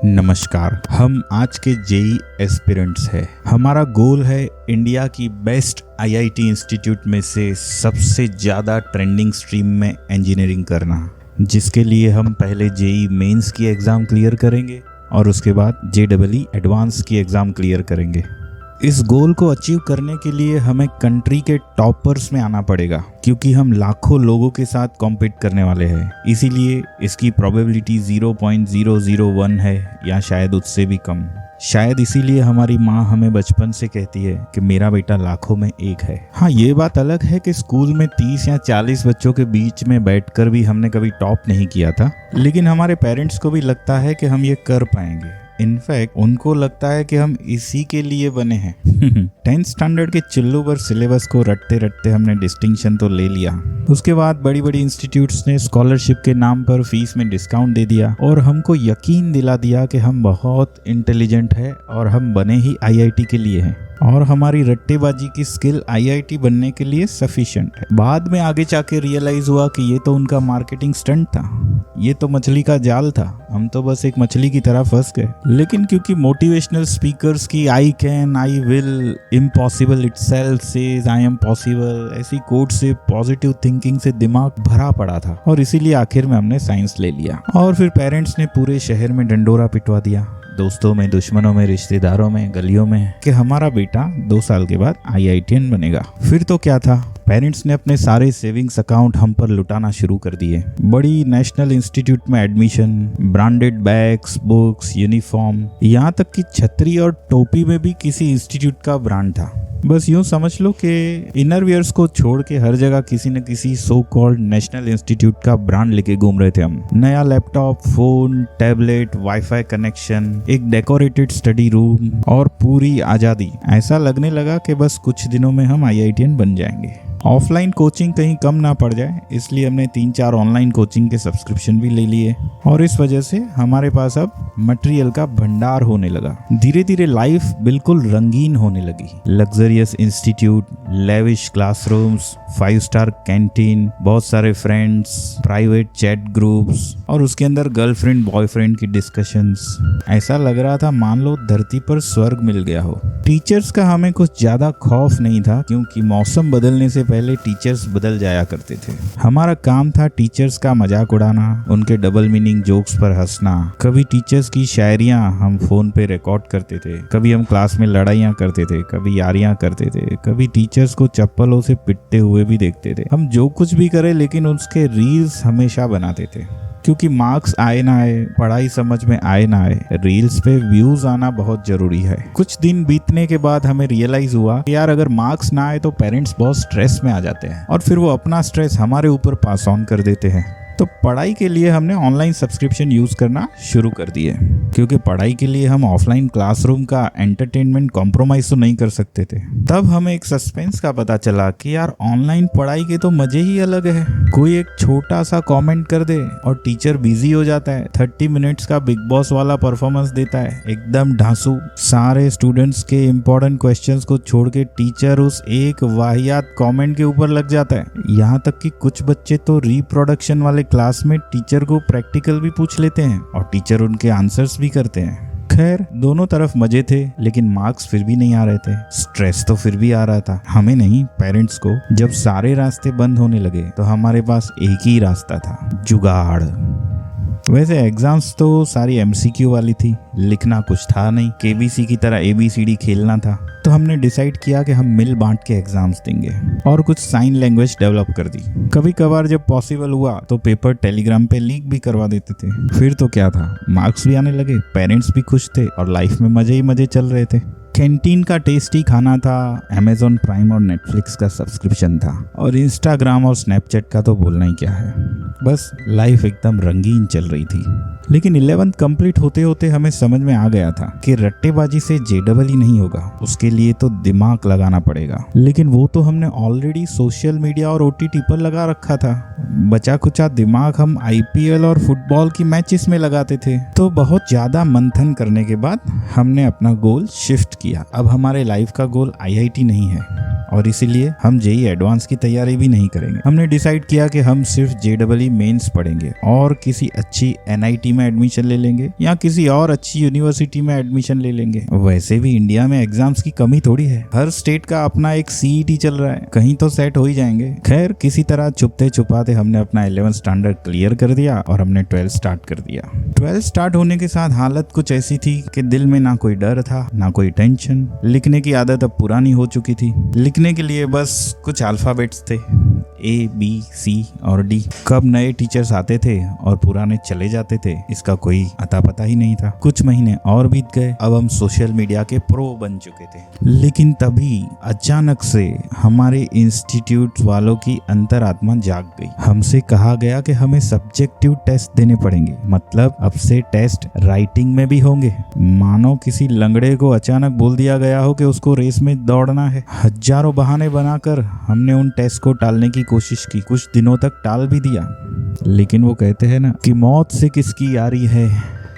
नमस्कार। हम आज के जेई एस्पिरेंट्स हैं। हमारा गोल है इंडिया की बेस्ट आईआईटी इंस्टीट्यूट में से सबसे ज़्यादा ट्रेंडिंग स्ट्रीम में इंजीनियरिंग करना, जिसके लिए हम पहले जेई मेंस की एग्ज़ाम क्लियर करेंगे और उसके बाद जेईई एडवांस की एग्ज़ाम क्लियर करेंगे। इस गोल को अचीव करने के लिए हमें कंट्री के टॉपर्स में आना पड़ेगा, क्योंकि हम लाखों लोगों के साथ कॉम्पीट करने वाले हैं। इसीलिए इसकी प्रोबेबिलिटी 0.001 है या शायद उससे भी कम। शायद इसीलिए हमारी माँ हमें बचपन से कहती है कि मेरा बेटा लाखों में एक है। हाँ, ये बात अलग है कि स्कूल में 30 या 40 बच्चों के बीच में बैठकर भी हमने कभी टॉप नहीं किया था, लेकिन हमारे पेरेंट्स को भी लगता है कि हम ये कर पाएंगे। इनफैक्ट उनको लगता है कि हम इसी के लिए बने हैं। 10th स्टैंडर्ड के चुल्लू पर सिलेबस को रटते रटते हमने डिस्टिंक्शन तो ले लिया। उसके बाद बड़ी बड़ी इंस्टीट्यूट्स ने स्कॉलरशिप के नाम पर फीस में डिस्काउंट दे दिया और हमको यकीन दिला दिया कि हम बहुत इंटेलिजेंट है और हम बने ही आईआईटी के लिए हैं और हमारी रट्टेबाजी की स्किल आईआईटी बनने के लिए सफिशिएंट है। बाद में आगे जाके रियलाइज हुआ कि ये तो उनका मार्केटिंग स्टंट था, ये तो मछली का जाल था, हम तो बस एक मछली की तरह फंस गए। लेकिन क्योंकि मोटिवेशनल स्पीकर्स की I can, I will, impossible itself says I am possible ऐसी कोट से पॉजिटिव थिंकिंग से दिमाग भरा पड़ा था और इसीलिए आखिर में हमने साइंस ले लिया। और फिर पेरेंट्स ने पूरे शहर में डंडोरा पिटवा दिया, दोस्तों में, दुश्मनों में, रिश्तेदारों में, गलियों में, कि हमारा बेटा 2 साल के बाद आईआईटीएन बनेगा। फिर तो क्या था, पेरेंट्स ने अपने सारे सेविंग्स अकाउंट हम पर लुटाना शुरू कर दिए। बड़ी नेशनल इंस्टीट्यूट में admission, branded bags, books, uniform, यहाँ तक कि छतरी और टोपी में भी किसी इंस्टीट्यूट का ब्रांड था। बस यूं समझ लो कि इनरवियर्स को छोड़ के हर जगह किसी न किसी सो कॉल्ड नेशनल इंस्टीट्यूट का ब्रांड लेके घूम रहे थे हम। नया laptop, phone, tablet, wifi connection, एक डेकोरेटेड स्टडी रूम और पूरी आज़ादी। ऐसा लगने लगा कि बस कुछ दिनों में हम आईआईटीएन बन जाएंगे। ऑफलाइन कोचिंग कहीं कम ना पड़ जाए, इसलिए हमने 3-4 ऑनलाइन कोचिंग के सब्सक्रिप्शन भी ले लिए और इस वजह से हमारे पास अब मटेरियल का भंडार होने लगा। धीरे धीरे लाइफ बिल्कुल रंगीन होने लगी। Luxurious institute, lavish classrooms, 5 star canteen, बहुत सारे फ्रेंड्स, प्राइवेट चैट ग्रुप्स और उसके अंदर गर्लफ्रेंड बॉयफ्रेंड की डिस्कशंस। ऐसा लग रहा था मान लो धरती पर स्वर्ग मिल गया हो। टीचर्स का हमें कुछ ज्यादा खौफ नहीं था, क्योंकि मौसम बदलने से पहले टीचर्स बदल जाया करते थे। हमारा काम था टीचर्स का मजाक उड़ाना, उनके डबल मीनिंग जोक्स पर हंसना। कभी टीचर्स की शायरियां हम फोन पे रिकॉर्ड करते थे, कभी हम क्लास में लड़ाइयां करते थे, कभी यारियां करते थे, कभी टीचर्स को चप्पलों से पिटते हुए भी देखते थे। हम जो कुछ भी करें लेकिन उसके रील्स हमेशा बनाते थे, क्योंकि मार्क्स आए ना आए, पढ़ाई समझ में आए ना आए, रील्स पे व्यूज आना बहुत जरूरी है। कुछ दिन बीतने के बाद हमें रियलाइज हुआ कि यार अगर मार्क्स ना आए तो पेरेंट्स बहुत स्ट्रेस में आ जाते हैं और फिर वो अपना स्ट्रेस हमारे ऊपर पास ऑन कर देते हैं। तो पढ़ाई के लिए हमने ऑनलाइन सब्सक्रिप्शन यूज करना शुरू कर दिए, क्योंकि पढ़ाई के लिए हम ऑफलाइन क्लासरूम का एंटरटेनमेंट कॉम्प्रोमाइज तो नहीं कर सकते थे। तब हमें एक सस्पेंस का पता चला कि यार ऑनलाइन पढ़ाई के तो मजे ही अलग है। कोई एक छोटा सा कमेंट कर दे और टीचर बिजी हो जाता है, 30 मिनट्स का बिग बॉस वाला परफॉर्मेंस देता है, एकदम ढांसू। सारे स्टूडेंट्स के इंपॉर्टेंट क्वेश्चंस को छोड़ के टीचर उस एक वाहियात कमेंट के ऊपर लग जाता है। यहाँ तक कि कुछ बच्चे तो रिप्रोडक्शन वाले क्लास में टीचर को प्रैक्टिकल भी पूछ लेते हैं और टीचर उनके आंसर्स भी करते हैं। खैर, दोनों तरफ मजे थे, लेकिन मार्क्स फिर भी नहीं आ रहे थे। स्ट्रेस तो फिर भी आ रहा था, हमें नहीं, पेरेंट्स को। जब सारे रास्ते बंद होने लगे तो हमारे पास एक ही रास्ता था, जुगाड़। वैसे एग्जाम्स तो सारी एमसीक्यू वाली थी, लिखना कुछ था नहीं, केबीसी की तरह ABCD खेलना था। तो हमने डिसाइड किया कि हम मिल बांट के एग्जाम्स देंगे और कुछ साइन लैंग्वेज डेवलप कर दी। कभी कभार जब पॉसिबल हुआ तो पेपर टेलीग्राम पे लीक भी करवा देते थे। फिर तो क्या था, मार्क्स भी आने लगे, पेरेंट्स भी खुश थे और लाइफ में मजे ही मजे चल रहे थे। कैंटीन का टेस्टी खाना था, अमेजॉन प्राइम और नेटफ्लिक्स का सब्सक्रिप्शन था और इंस्टाग्राम और स्नैपचैट का तो बोलना ही क्या है। बस लाइफ एकदम रंगीन चल रही थी। लेकिन 11th कंप्लीट होते होते हमें समझ में आ गया था कि रट्टेबाजी से जेईई नहीं होगा, उसके लिए तो दिमाग लगाना पड़ेगा। लेकिन वो तो हमने ऑलरेडी सोशल मीडिया और OTT पर लगा रखा था। बचा कुचा दिमाग हम IPL और फुटबॉल की मैचेस में लगाते थे। तो बहुत ज्यादा मंथन करने के बाद हमने अपना गोल शिफ्ट किया। अब हमारे लाइफ का गोल आईआईटी नहीं है और इसीलिए हम जेई एडवांस की तैयारी भी नहीं करेंगे। हमने डिसाइड किया कि हम सिर्फ जेईई मेंस पढ़ेंगे और किसी अच्छी एनआईटी में एडमिशन ले लेंगे या किसी और अच्छी यूनिवर्सिटी में एडमिशन ले लेंगे। वैसे भी इंडिया में एग्जाम्स की कमी थोड़ी है, हर स्टेट का अपना एक सीईटी चल रहा है, कहीं तो सेट हो ही जाएंगे। खैर किसी तरह छुपते छुपाते हमने अपना 11th स्टैंडर्ड क्लियर कर दिया और हमने 12th स्टार्ट कर दिया। 12th स्टार्ट होने के साथ हालत कुछ ऐसी थी कि दिल में ना कोई डर था ना कोई टेंशन। लिखने की आदत अब पुरानी हो चुकी थी। लिखने के लिए बस कुछ अल्फाबेट्स थे, A, B, C और D। कब नए टीचर्स आते थे और पुराने चले जाते थे इसका कोई अता पता ही नहीं था। कुछ महीने और बीत गए, अब हम सोशल मीडिया के प्रो बन चुके थे। लेकिन तभी अचानक से हमारे इंस्टीट्यूट वालों की अंतरात्मा जाग गई। हमसे कहा गया कि हमें सब्जेक्टिव टेस्ट देने पड़ेंगे, मतलब अब से टेस्ट राइटिंग में भी होंगे। मानो किसी लंगड़े को अचानक बोल दिया गया हो कि उसको रेस में दौड़ना है। हजारों बहाने बनाकर हमने उन टेस्ट को टालने की कोशिश की, कुछ दिनों तक टाल भी दिया। लेकिन वो कहते हैं ना कि मौत से किसकी यारी है,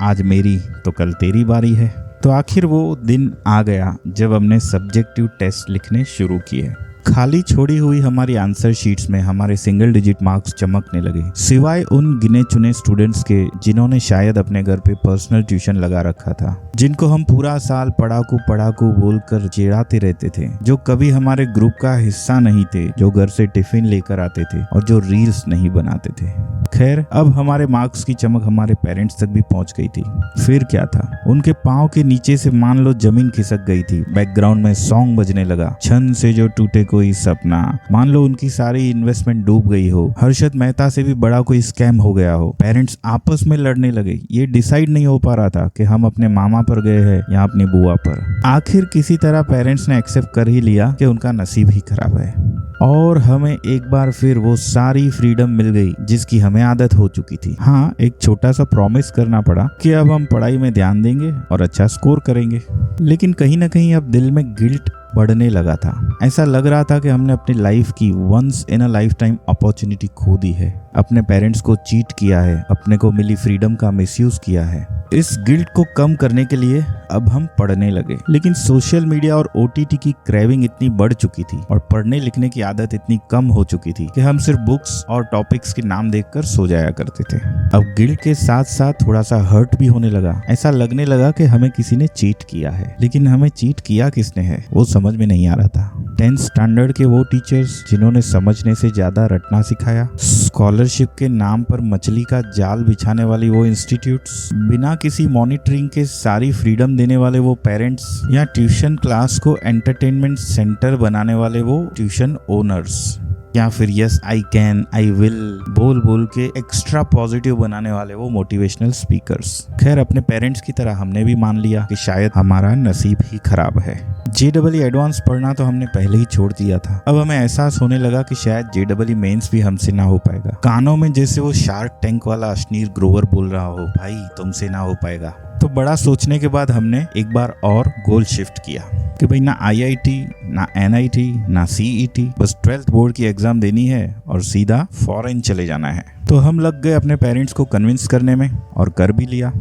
आज मेरी तो कल तेरी बारी है। तो आखिर वो दिन आ गया जब हमने सब्जेक्टिव टेस्ट लिखने शुरू किए। खाली छोड़ी हुई हमारी आंसर शीट्स में हमारे सिंगल डिजिट मार्क्स चमकने लगे, सिवाय उन गिने चुने स्टूडेंट्स के जिन्होंने शायद अपने घर पे पर्सनल ट्यूशन लगा रखा था, जिनको हम पूरा साल पढ़ाकू बोलकर चिढ़ाते रहते थे, जो कभी हमारे ग्रुप का हिस्सा नहीं थे, जो घर से टिफिन लेकर आते थे और जो रील्स नहीं बनाते थे। खैर अब हमारे मार्क्स की चमक हमारे पेरेंट्स तक भी पहुंच गई थी। फिर क्या था, उनके पाँव के नीचे से मान लो जमीन खिसक गई थी। बैकग्राउंड में सॉन्ग बजने लगा, छन से जो टूटे कोई सपना। मान लो उनकी सारी इन्वेस्टमेंट डूब गई हो, हर्षद मेहता से भी बड़ा कोई स्कैम हो गया हो। पेरेंट्स आपस में लड़ने लगे, ये डिसाइड नहीं हो पा रहा था कि हम अपने मामा पर गए हैं या अपनी बुआ पर। आखिर किसी तरह पेरेंट्स ने एक्सेप्ट कर ही लिया कि उनका नसीब ही खराब है और हमें एक बार फिर वो सारी फ्रीडम मिल गई जिसकी हमें आदत हो चुकी थी। हाँ, एक छोटा सा प्रॉमिस करना पड़ा कि अब हम पढ़ाई में ध्यान देंगे और अच्छा स्कोर करेंगे। लेकिन कहीं ना कहीं अब दिल में गिल्ट बढ़ने लगा था। ऐसा लग रहा था कि हमने अपनी लाइफ की once in a lifetime opportunity खो दी है, अपने पेरेंट्स को चीट किया है, अपने को मिली फ्रीडम का मिसयूज किया है। इस गिल्ट को कम करने के लिए अब हम पढ़ने लगे, लेकिन सोशल मीडिया और ओटीटी की क्रेविंग इतनी बढ़ चुकी थी और पढ़ने लिखने की आदत इतनी कम हो चुकी थी कि हम सिर्फ बुक्स और टॉपिक्स के नाम देखकर सो जाया करते थे। अब गिल्ट के साथ साथ थोड़ा सा हर्ट भी होने लगा। ऐसा लगने लगा कि हमें किसी ने चीट किया है, लेकिन हमें चीट किया किसने है वो समझ में नहीं आ रहा था। 10th स्टैंडर्ड के वो टीचर्स जिन्होंने समझने से ज्यादा रटना सिखाया, स्कॉलरशिप के नाम पर मछली का जाल बिछाने वाली वो इंस्टीट्यूट्स, बिना किसी मॉनिटरिंग के सारी फ्रीडम देने वाले वो पेरेंट्स, या ट्यूशन क्लास को एंटरटेनमेंट सेंटर बनाने वाले वो ट्यूशन ओनर्स, या फिर yes I can I will बोल बोल के एक्स्ट्रा पॉजिटिव बनाने वाले वो मोटिवेशनल स्पीकर्स। खैर अपने पेरेंट्स की तरह हमने भी मान लिया कि शायद हमारा नसीब ही खराब है। जेईई एडवांस पढ़ना तो हमने पहले ही छोड़ दिया था। अब हमें एहसास होने लगा कि शायद जेईई मेंस भी हमसे ना हो पाएगा। कानों में जैसे वो शार्क टैंक वाला अश्नीर ग्रोवर बोल रहा हो, भाई तुमसे ना हो पाएगा। तो बड़ा सोचने के बाद हमने एक बार और गोल शिफ्ट किया कि भाई ना आईआईटी ना एनआईटी ना सीईटी, बस 12th बोर्ड की एग्जाम देनी है और सीधा फॉरेन चले जाना है। तो हम लग गए अपने पेरेंट्स को कन्विंस करने में और कर भी लिया।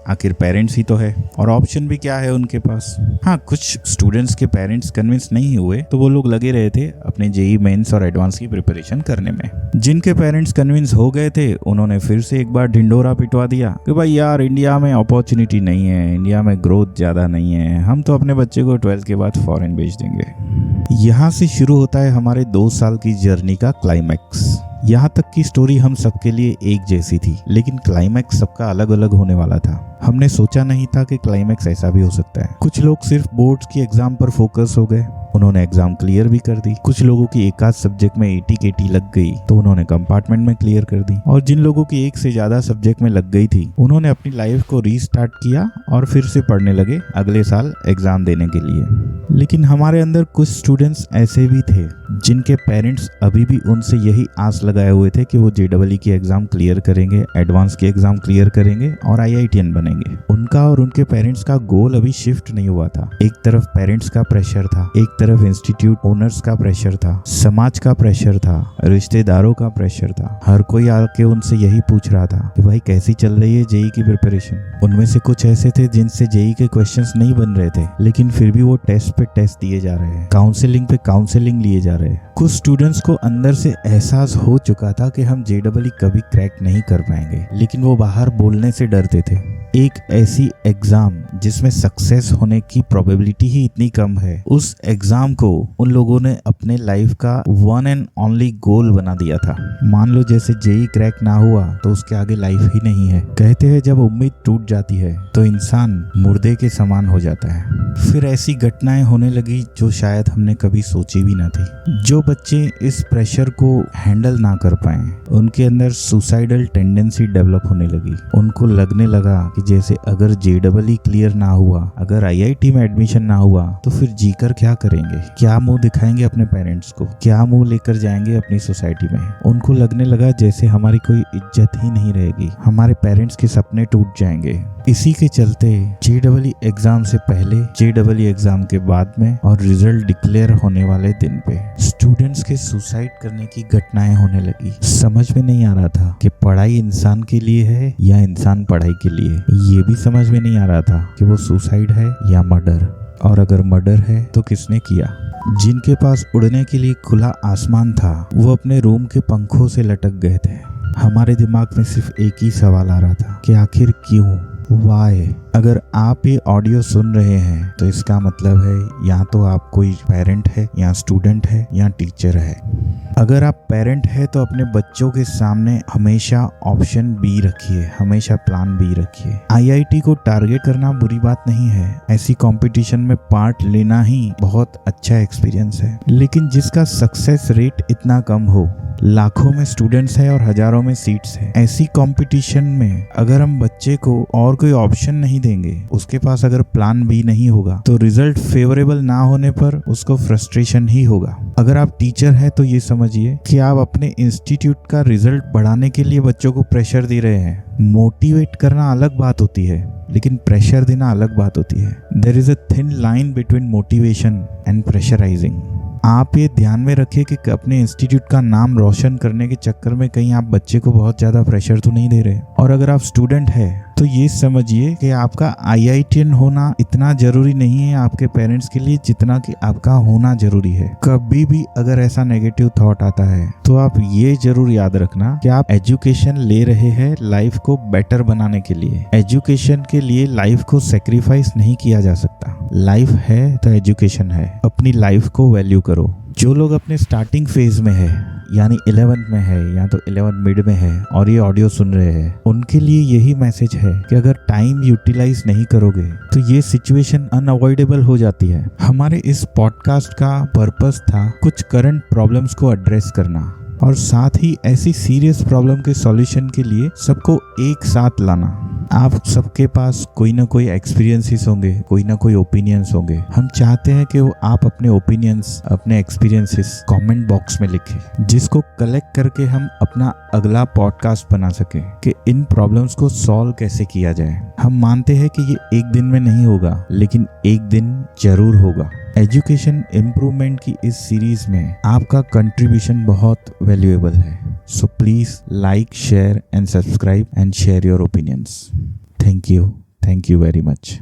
आखिर पेरेंट्स ही तो है और ऑप्शन भी क्या है उनके पास। हाँ, कुछ स्टूडेंट्स के पेरेंट्स कन्विंस नहीं हुए तो वो लोग लगे रहे थे अपने जेईई मेंस और एडवांस की प्रिपरेशन करने में। जिनके पेरेंट्स कन्विंस हो गए थे उन्होंने फिर से एक बार ढिंडोरा पिटवा दिया कि भाई यार इंडिया में अपॉर्चुनिटी नहीं है, इंडिया में ग्रोथ ज्यादा नहीं है, हम तो अपने बच्चे को 12th के बाद फॉरेन भेज देंगे। यहाँ से शुरू होता है हमारे 2 साल की जर्नी का क्लाइमैक्स। यहाँ तक की स्टोरी हम सबके लिए एक जैसी थी, लेकिन क्लाइमैक्स सबका अलग अलग होने वाला था। हमने सोचा नहीं था कि क्लाइमैक्स ऐसा भी हो सकता है। कुछ लोग सिर्फ बोर्ड्स की एग्जाम पर फोकस हो गए, उन्होंने एग्जाम क्लियर भी कर दी। कुछ लोगों की एक आध सब्जेक्ट में 80 केटी लग गई तो उन्होंने कंपार्टमेंट में क्लियर कर दी, और जिन लोगों की एक से ज्यादा सब्जेक्ट में लग गई थी उन्होंने अपनी लाइफ को रीस्टार्ट किया और फिर से पढ़ने लगे अगले साल एग्जाम देने के लिए। लेकिन हमारे अंदर कुछ स्टूडेंट्स ऐसे भी थे जिनके पेरेंट्स अभी भी उनसे यही आस लगाए हुए थे कि वो जेईई की एग्जाम क्लियर करेंगे, एडवांस की एग्जाम क्लियर करेंगे और आईआईटीएन बनेंगे। उनका और उनके पेरेंट्स का गोल अभी शिफ्ट नहीं हुआ था। एक तरफ पेरेंट्स का प्रेशर था, एक तरफ इंस्टीट्यूट ओनर्स का प्रेशर था, समाज का प्रेशर था, रिश्तेदारों का प्रेशर था। हर कोई आके उनसे यही पूछ रहा था कि भाई कैसी चल रही है जेई की प्रिपरेशन। उनमें से कुछ ऐसे थे जिनसे जेई के क्वेश्चंस नहीं बन रहे थे, लेकिन फिर भी वो टेस्ट पे टेस्ट दिए जा रहे हैं, काउंसलिंग पे काउंसलिंग लिए जा रहे हैं। कुछ स्टूडेंट्स को अंदर से एहसास हो चुका था कि हम जेईई कभी क्रैक नहीं कर पाएंगे, लेकिन वो बाहर बोलने से डरते थे। एक ऐसी एग्जाम जिसमें सक्सेस होने की प्रोबेबिलिटी ही इतनी कम है, उस एग्जाम को उन लोगों ने अपने लाइफ का वन एंड ओनली गोल बना दिया था। मान लो जैसे जेई क्रैक ना हुआ तो उसके आगे लाइफ ही नहीं है। कहते हैं जब उम्मीद टूट जाती है तो इंसान मुर्दे के समान हो जाता है। फिर ऐसी घटनाएं होने लगी जो शायद हमने कभी सोची भी ना थी। जो बच्चे इस प्रेशर को हैंडल ना कर पाए, उनके अंदर सुसाइडल टेंडेंसी डेवलप होने लगी। उनको लगने लगा कि जैसे अगर जेईई क्लियर ना हुआ, अगर आईआईटी में एडमिशन ना हुआ तो फिर जीकर क्या करेंगे, क्या मुंह दिखाएंगे अपने पेरेंट्स को, क्या मुंह लेकर जाएंगे अपनी सोसाइटी में। उनको लगने लगा जैसे हमारी कोई इज्जत ही नहीं रहेगी, हमारे पेरेंट्स के सपने टूट जाएंगे। इसी के चलते जेईई एग्जाम से पहले, जेईई एग्जाम के बाद में और रिजल्ट डिक्लेयर होने वाले दिन पे स्टूडेंट्स के सुसाइड करने की घटनाएं होने लगी। समझ में नहीं आ रहा था कि पढ़ाई इंसान के लिए है या इंसान पढ़ाई के लिए। ये भी समझ में नहीं आ रहा था कि वो सुसाइड है या मर्डर, और अगर मर्डर है तो किसने किया। जिनके पास उड़ने के लिए खुला आसमान था वो अपने रूम के पंखों से लटक गए थे। हमारे दिमाग में सिर्फ एक ही सवाल आ रहा था कि आखिर क्यों, वाई। अगर आप ये ऑडियो सुन रहे हैं तो इसका मतलब है या तो आप कोई पेरेंट है, या स्टूडेंट है, या टीचर है। अगर आप पेरेंट है तो अपने बच्चों के सामने हमेशा ऑप्शन बी रखिए, हमेशा प्लान बी रखिए। आईआईटी को टारगेट करना बुरी बात नहीं है, ऐसी कंपटीशन में पार्ट लेना ही बहुत अच्छा एक्सपीरियंस है। लेकिन जिसका सक्सेस रेट इतना कम हो, लाखों में स्टूडेंट्स है और हजारों में सीट्स है, ऐसी कंपटीशन में अगर हम बच्चे को और कोई ऑप्शन नहीं देंगे, उसके पास अगर प्लान बी नहीं होगा, तो रिजल्ट फेवरेबल ना होने पर उसको फ्रस्ट्रेशन ही होगा। अगर आप टीचर है तो ये समझिए कि आप अपने इंस्टीट्यूट का रिजल्ट बढ़ाने के लिए बच्चों को प्रेशर दे रहे हैं। मोटिवेट करना अलग बात होती है, लेकिन प्रेशर देना अलग बात होती है। There is a thin line between motivation and pressurising. आप ये ध्यान में रखिए कि अपने इंस्टीट्यूट का नाम रोशन करने के चक्कर में कहीं आप बच्चे को बहुत ज़्यादा प्रेशर तो नहीं दे रहे। और अगर आप स्टूडेंट है तो ये समझिए कि आपका आईआईटीएन होना इतना जरूरी नहीं है आपके पेरेंट्स के लिए जितना कि आपका होना जरूरी है। कभी भी अगर ऐसा नेगेटिव थॉट आता है तो आप ये जरूर याद रखना कि आप एजुकेशन ले रहे हैं लाइफ को बेटर बनाने के लिए। एजुकेशन के लिए लाइफ को सेक्रीफाइस नहीं किया जा सकता। लाइफ है तो एजुकेशन है। अपनी लाइफ को वैल्यू करो। जो लोग अपने स्टार्टिंग फेज में है, यानी 11th में है या तो 11 मिड में है और ये ऑडियो सुन रहे हैं, उनके लिए यही मैसेज है कि अगर टाइम यूटिलाइज नहीं करोगे तो ये सिचुएशन अनअवॉइडेबल हो जाती है। हमारे इस पॉडकास्ट का पर्पस था कुछ करंट प्रॉब्लम्स को एड्रेस करना और साथ ही ऐसी सीरियस प्रॉब्लम के सॉल्यूशन के लिए सबको एक साथ लाना। आप सबके पास कोई ना कोई एक्सपीरियंसेस होंगे, कोई ना कोई ओपिनियंस होंगे। हम चाहते हैं कि वो आप अपने ओपिनियंस, अपने एक्सपीरियंसेस कमेंट बॉक्स में लिखें, जिसको कलेक्ट करके हम अपना अगला पॉडकास्ट बना सकें कि इन प्रॉब्लम्स को सॉल्व कैसे किया जाए। हम मानते हैं कि ये एक दिन में नहीं होगा, लेकिन एक दिन जरूर होगा। एजुकेशन इम्प्रूवमेंट की इस सीरीज में आपका कंट्रीब्यूशन बहुत वैल्यूएबल है। So please like, share and subscribe and share your opinions. Thank you very much.